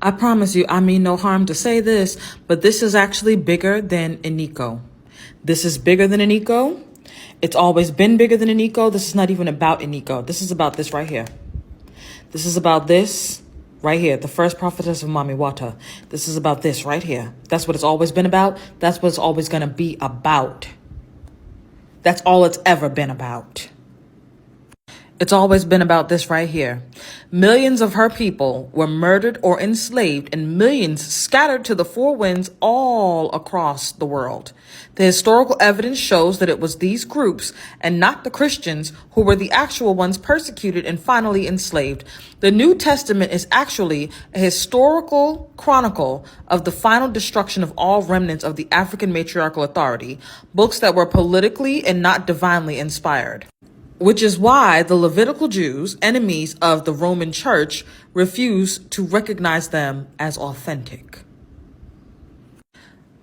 I promise you, I mean no harm to say this, but this is actually bigger than Iniko. This is bigger than Iniko. It's always been bigger than Iniko. This is not even about Iniko. This is about this right here. This is about this right here. The first prophetess of Mami Wata. This is about this right here. That's what it's always been about. That's what it's always going to be about. That's all it's ever been about. It's always been about this right here. Millions of her people were murdered or enslaved, and millions scattered to the four winds all across the world. The historical evidence shows that it was these groups and not the Christians who were the actual ones persecuted and finally enslaved. The New Testament is actually a historical chronicle of the final destruction of all remnants of the African matriarchal authority, books that were politically and not divinely inspired. Which is why the Levitical Jews, enemies of the Roman Church, refuse to recognize them as authentic.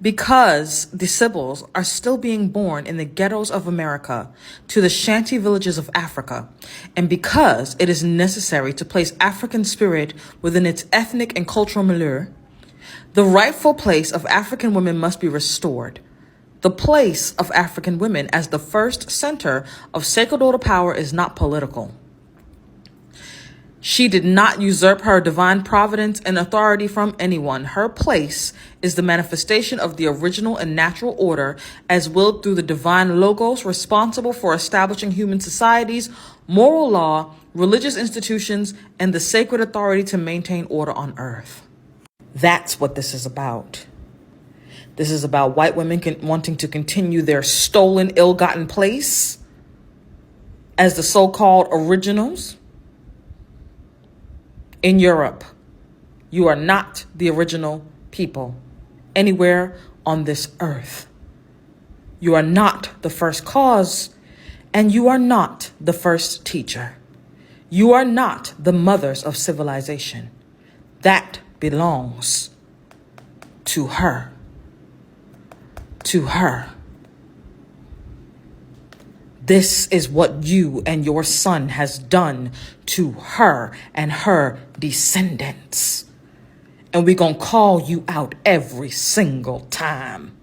Because the Sibyls are still being born in the ghettos of America to the shanty villages of Africa, and because it is necessary to place African spirit within its ethnic and cultural milieu, the rightful place of African women must be restored. The place of African women as the first center of sacred order power is not political. She did not usurp her divine providence and authority from anyone. Her place is the manifestation of the original and natural order as willed through the divine logos responsible for establishing human societies, moral law, religious institutions, and the sacred authority to maintain order on earth. That's what this is about. This is about white women wanting to continue their stolen, ill-gotten place as the so-called originals. In Europe, you are not the original people anywhere on this earth. You are not the first cause, and you are not the first teacher. You are not the mothers of civilization. That belongs to her. To her. This is what you and your son has done to her and her descendants. And we're going to call you out every single time.